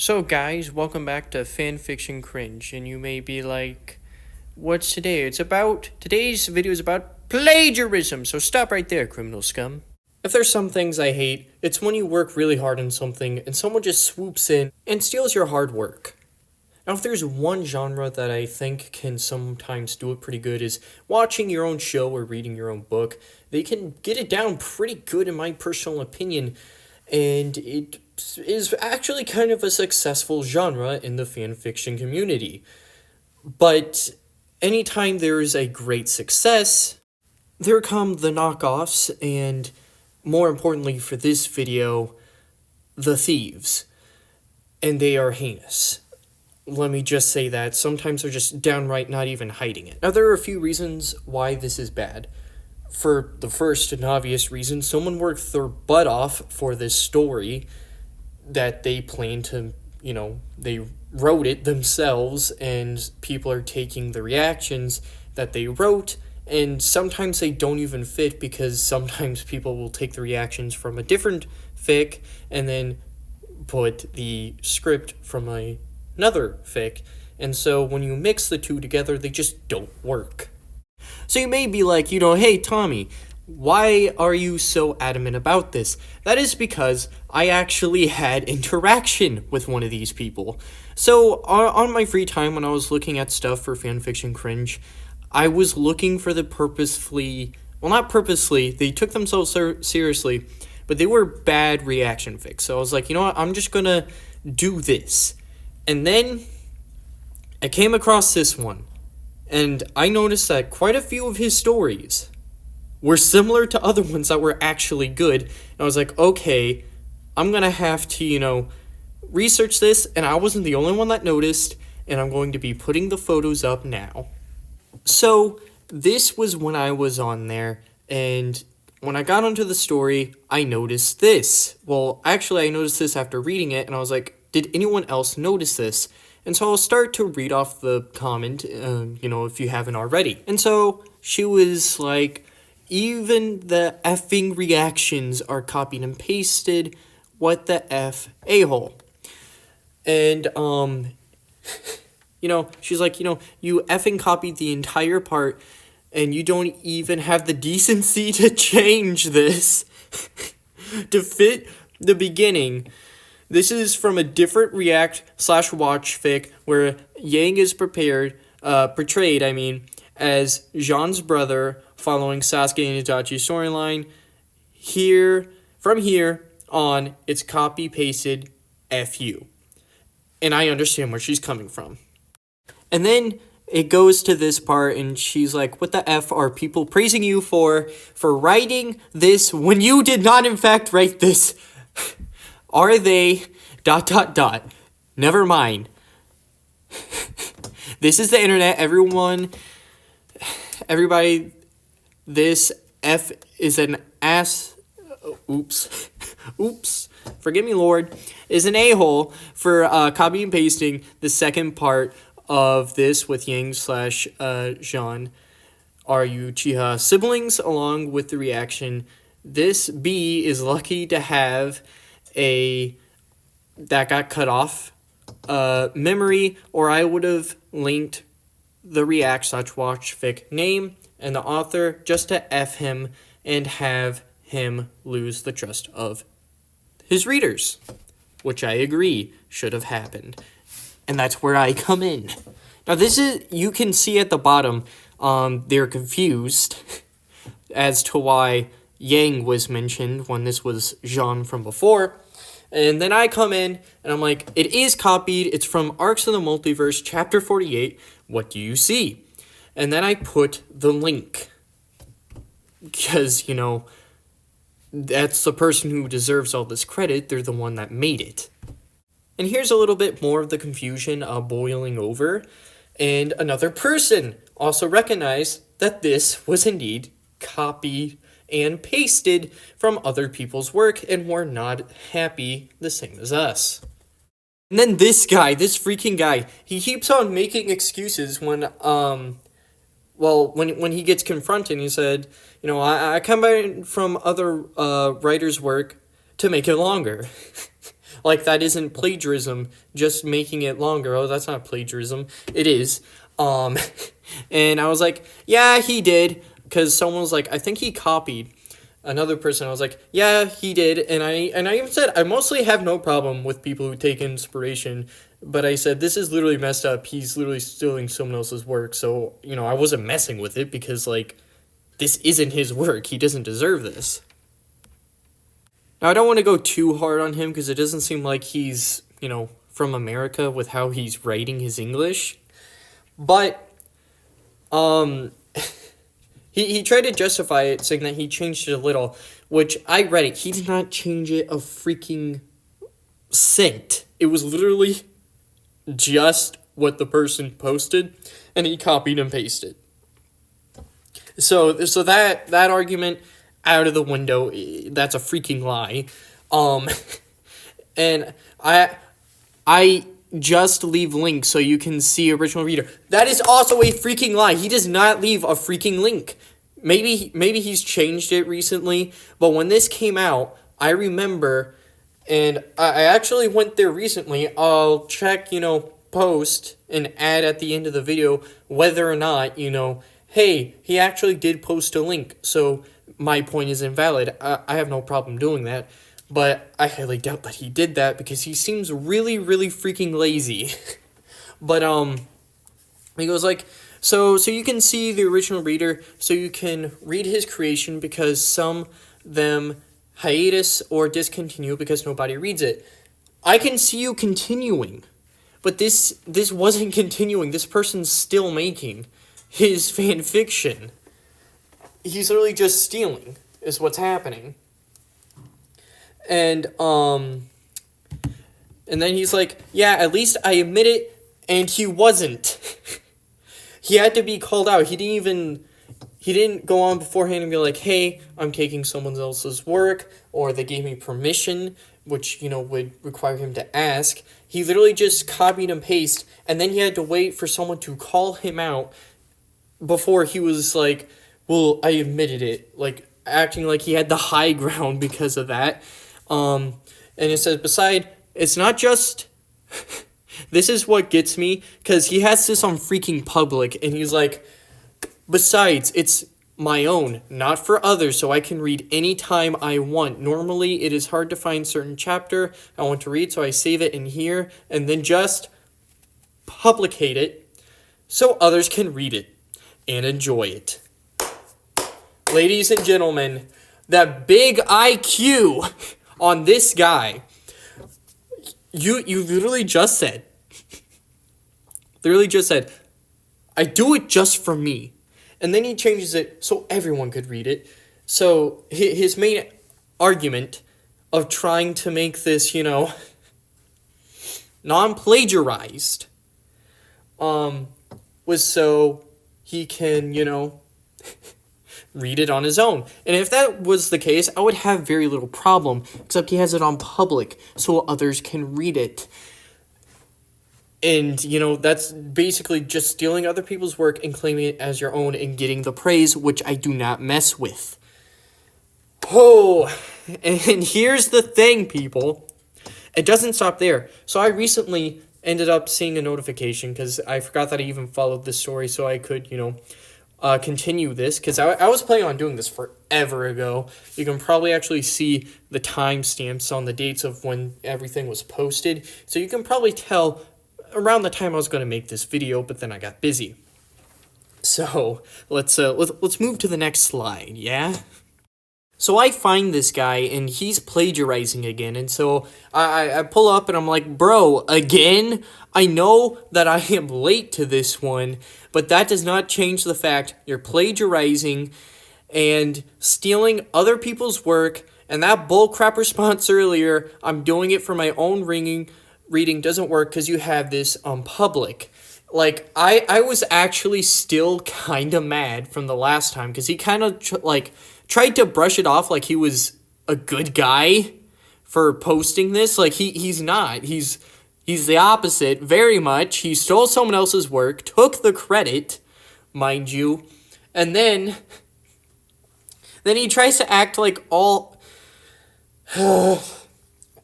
So guys, welcome back to Fanfiction Cringe, and you may be like, what's today? Today's video is about plagiarism, so stop right there, criminal scum. If there's some things I hate, it's when you work really hard on something and someone just swoops in and steals your hard work. Now, if there's one genre that I think can sometimes do it pretty good is watching your own show or reading your own book. They can get it down pretty good in my personal opinion, and it is actually kind of a successful genre in the fanfiction community. But anytime there is a great success, there come the knockoffs, and more importantly for this video, the thieves. And they are heinous. Let me just say that. Sometimes they're just downright not even hiding it. Now, there are a few reasons why this is bad. For the first and obvious reason, someone worked their butt off for this story that they plan to, they wrote it themselves, and people are taking the reactions that they wrote, and sometimes they don't even fit because sometimes people will take the reactions from a different fic and then put the script from another fic, and so when you mix the two together, they just don't work. So you may be like, hey, Tommy, why are you so adamant about this? That is because I actually had interaction with one of these people. So on my free time when I was looking at stuff for Fanfiction Cringe, I was looking for the not purposely, they took themselves seriously, but they were bad reaction fics. So I was like, you know what, I'm just gonna do this. And then I came across this one, and I noticed that quite a few of his stories were similar to other ones that were actually good. And I was like, okay, I'm going to have to, research this, and I wasn't the only one that noticed, and I'm going to be putting the photos up now. So this was when I was on there, and when I got onto the story, I noticed this. Well, actually, I noticed this after reading it, and I was like, did anyone else notice this? And so I'll start to read off the comment, if you haven't already. And so she was like, even the effing reactions are copied and pasted. What the F, a-hole? And, she's like, you effing copied the entire part, and you don't even have the decency to change this to fit the beginning. This is from a different React/watch fic where Yang is portrayed, as Jean's brother following Sasuke and Itachi's storyline. From here on, it's copy-pasted FU. And I understand where she's coming from. And then it goes to this part, and she's like, what the F are people praising you for writing this when you did not, in fact, write this? Are they ... Never mind. This is the internet, everybody, this F is an ass, oops, forgive me, Lord, is an a-hole for copy and pasting the second part of this with Yang/Jean. Are you Chiha siblings? Along with the reaction, this B is lucky to have that got cut off memory, or I would have linked the React/watch fic name and the author just to F him and have him lose the trust of his readers, which I agree should have happened. And that's where I come in. Now you can see at the bottom, they're confused as to why Yang was mentioned when this was Jean from before. And then I come in, and I'm like, it is copied. It's from Arcs of the Multiverse, Chapter 48. What do you see? And then I put the link. Because, that's the person who deserves all this credit. They're the one that made it. And here's a little bit more of the confusion boiling over. And another person also recognized that this was indeed copied and pasted from other people's work and were not happy the same as us. And then this freaking guy, he keeps on making excuses when he gets confronted. He said, I come by from other writers' work to make it longer. Like, that isn't plagiarism, just making it longer. Oh, that's not plagiarism. It is. And I was like, yeah, he did. Because someone was like, I think he copied another person. I was like, yeah, he did. And I even said, I mostly have no problem with people who take inspiration. But I said, this is literally messed up. He's literally stealing someone else's work. So, I wasn't messing with it because, like, this isn't his work. He doesn't deserve this. Now, I don't want to go too hard on him because it doesn't seem like he's, from America with how he's writing his English. But, he tried to justify it, saying that he changed it a little, which I read it. He did not change it a freaking cent. It was literally just what the person posted, and he copied and pasted. So that argument out of the window. That's a freaking lie. And I just leave links so you can see original reader. That is also a freaking lie. He does not leave a freaking link. Maybe he's changed it recently, but when this came out, I remember, and I actually went there recently. I'll check, post and add at the end of the video whether or not, hey, he actually did post a link, so my point is invalid. I have no problem doing that, but I highly doubt that he did that because he seems really, really freaking lazy. But, he goes like, so you can see the original reader, so you can read his creation because some them hiatus or discontinue because nobody reads it. I can see you continuing, but this wasn't continuing. This person's still making his fan fiction. He's literally just stealing, is what's happening. And then he's like, yeah, at least I admit it, and he wasn't. He had to be called out. He didn't go on beforehand and be like, hey, I'm taking someone else's work, or they gave me permission, which, would require him to ask. He literally just copied and pasted, and then he had to wait for someone to call him out before he was like, well, I admitted it, like, acting like he had the high ground because of that. And it says, beside, it's not just, this is what gets me, because he has this on freaking public, and he's like, besides, it's my own, not for others, so I can read anytime I want. Normally, it is hard to find certain chapter I want to read, so I save it in here, and then just publicate it, so others can read it and enjoy it. Ladies and gentlemen, that big IQ on this guy, you literally just said, I do it just for me. And then he changes it so everyone could read it. So his main argument of trying to make this, non-plagiarized, was so he can, read it on his own. And if that was the case, I would have very little problem, except he has it on public so others can read it. And, that's basically just stealing other people's work and claiming it as your own and getting the praise, which I do not mess with. Oh, and here's the thing, people. It doesn't stop there. So I recently ended up seeing a notification because I forgot that I even followed this story so I could, continue this, because I was planning on doing this forever ago. You can probably actually see the timestamps on the dates of when everything was posted, so you can probably tell around the time I was going to make this video, but then I got busy. So let's move to the next slide, yeah? So I find this guy, and he's plagiarizing again, and so I pull up, and I'm like, bro, again? I know that I am late to this one, but that does not change the fact you're plagiarizing and stealing other people's work, and that bullcrap response earlier, I'm doing it for my own reading doesn't work because you have this on public. Like, I was actually still kind of mad from the last time, because he kind of, tried to brush it off like he was a good guy for posting this. Like, he's not. He's the opposite, very much. He stole someone else's work, took the credit, mind you, and then he tries to act like all...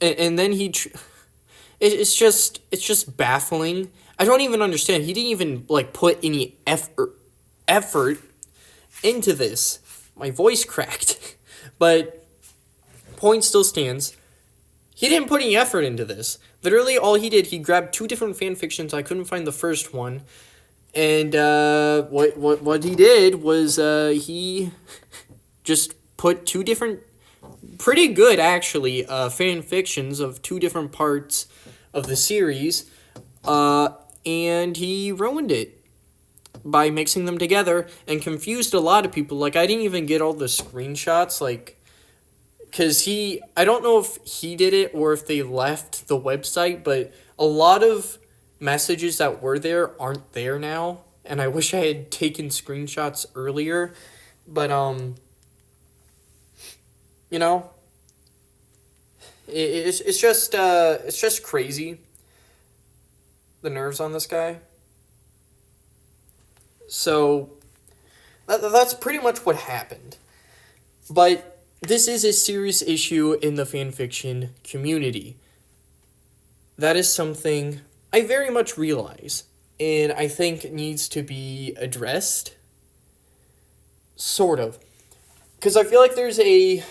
and then it's just baffling. I don't even understand. He didn't even like put any effort into this. My voice cracked, but point still stands. He didn't put any effort into this. Literally, all he did, he grabbed two different fan fictions. I couldn't find the first one, and what he did was he just put two different, pretty good actually, fan fictions of two different parts of the series, and he ruined it by mixing them together and confused a lot of people. Like, I didn't even get all the screenshots, like, because I don't know if he did it or if they left the website, but a lot of messages that were there aren't there now, and I wish I had taken screenshots earlier, but, you know, it's just crazy, the nerves on this guy. So, that's pretty much what happened. But this is a serious issue in the fanfiction community. That is something I very much realize, and I think needs to be addressed. Sort of. Because I feel like there's a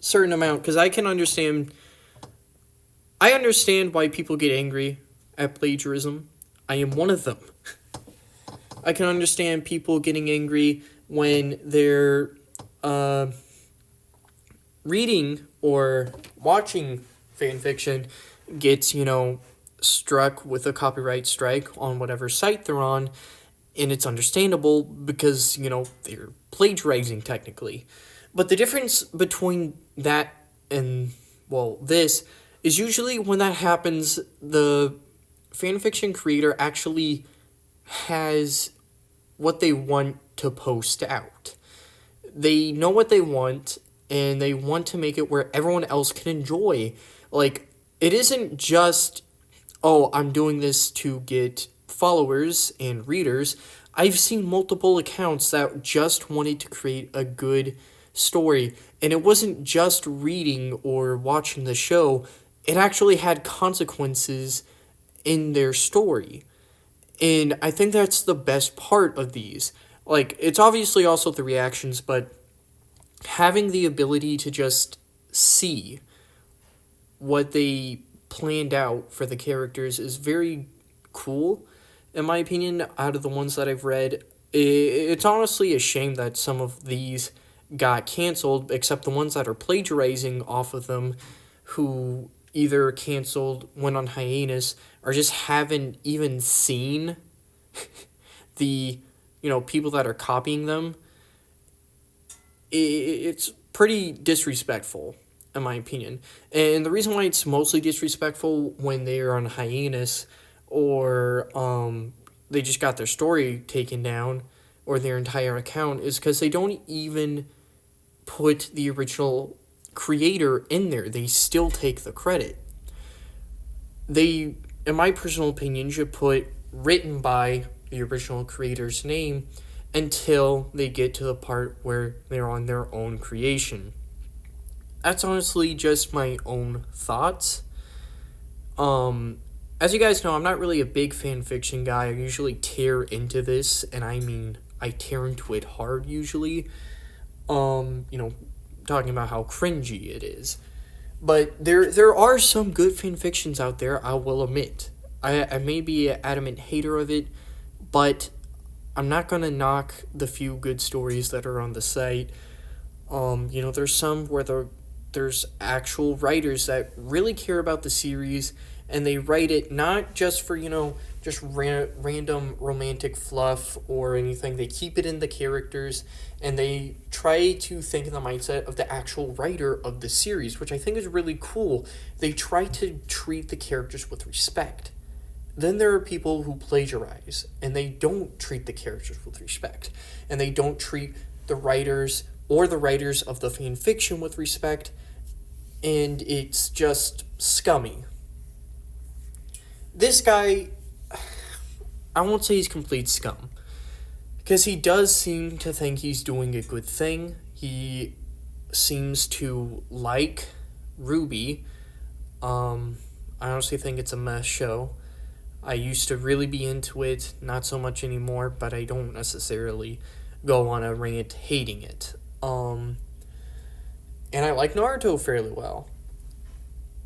certain amount, because I understand why people get angry at plagiarism. I am one of them. I can understand people getting angry when they're reading or watching fanfiction gets, struck with a copyright strike on whatever site they're on, and it's understandable because, they're plagiarizing technically. But the difference between that and, this is usually when that happens, the fanfiction creator actually has what they want to post out. They know what they want, and they want to make it where everyone else can enjoy. Like, it isn't just, oh, I'm doing this to get followers and readers. I've seen multiple accounts that just wanted to create a good story, and it wasn't just reading or watching the show. It actually had consequences in their story. And I think that's the best part of these. Like, it's obviously also the reactions, but having the ability to just see what they planned out for the characters is very cool, in my opinion, out of the ones that I've read. It's honestly a shame that some of these got canceled, except the ones that are plagiarizing off of them, who either canceled, went on hiatus, or just haven't even seen the, people that are copying them. It's pretty disrespectful, in my opinion. And the reason why it's mostly disrespectful when they are on hiatus or they just got their story taken down or their entire account is because they don't even put the original creator in there. They still take the credit. They, in my personal opinion, should put written by the original creator's name until they get to the part where they're on their own creation. That's honestly just my own thoughts. As you guys know, I'm not really a big fan fiction guy. I usually tear into this, and I mean, I tear into it hard usually. Talking about how cringy it is. But there are some good fan fictions out there, I will admit. I may be an adamant hater of it, but I'm not going to knock the few good stories that are on the site. There's some where there's actual writers that really care about the series, and they write it not just for, just random romantic fluff or anything. They keep it in the characters, and they try to think in the mindset of the actual writer of the series, which I think is really cool. They try to treat the characters with respect. Then there are people who plagiarize, and they don't treat the characters with respect, and they don't treat the writers or the writers of the fan fiction with respect, and it's just scummy. This guy, I won't say he's complete scum, because he does seem to think he's doing a good thing. He seems to like Ruby. I honestly think it's a mess show. I used to really be into it, not so much anymore, but I don't necessarily go on a rant hating it. And I like Naruto fairly well.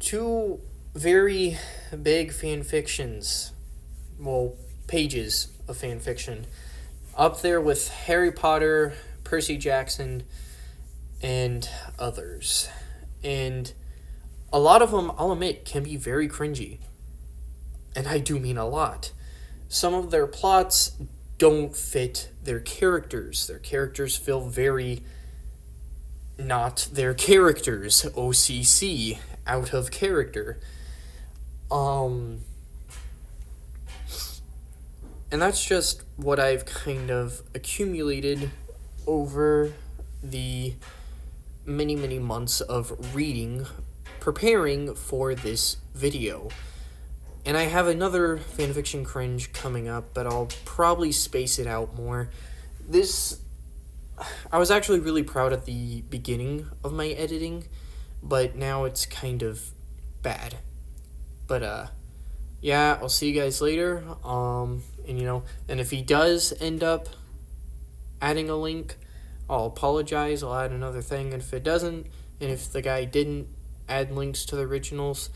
Two very big fan fictions, well, pages of fan fiction, up there with Harry Potter, Percy Jackson, and others. And a lot of them, I'll admit, can be very cringy. And I do mean a lot. Some of their plots don't fit their characters. Their characters feel very not their characters. OCC, out of character. And that's just what I've kind of accumulated over the many, many months of reading, preparing for this video. And I have another fanfiction cringe coming up, but I'll probably space it out more. I was actually really proud at the beginning of my editing, but now it's kind of bad. But, yeah, I'll see you guys later. And if he does end up adding a link, I'll apologize. I'll add another thing. And if it doesn't, and if the guy didn't add links to the originals,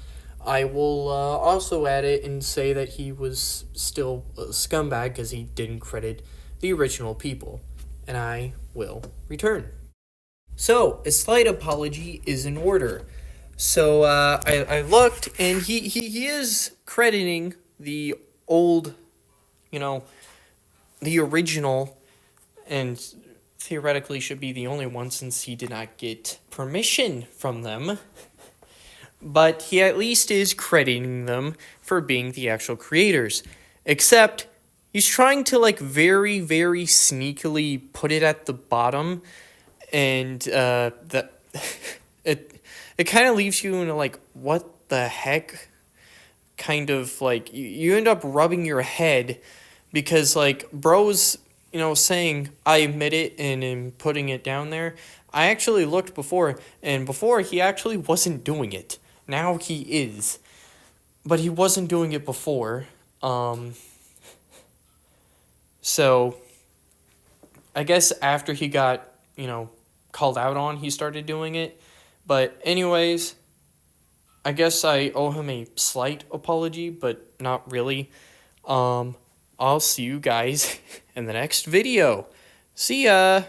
I will also add it and say that he was still a scumbag because he didn't credit the original people. And I will return. So, a slight apology is in order. So, I looked, and he is crediting the old, the original, and theoretically should be the only one since he did not get permission from them. But he at least is crediting them for being the actual creators. Except, he's trying to, very, very sneakily put it at the bottom, and, it kind of leaves you in what the heck? Kind of, you end up rubbing your head, because, bro's, saying, I admit it, and am putting it down there. I actually looked before, and before, he actually wasn't doing it. Now he is. But he wasn't doing it before. So, I guess after he got, called out on, he started doing it. But anyways, I guess I owe him a slight apology, but not really. I'll see you guys in the next video. See ya!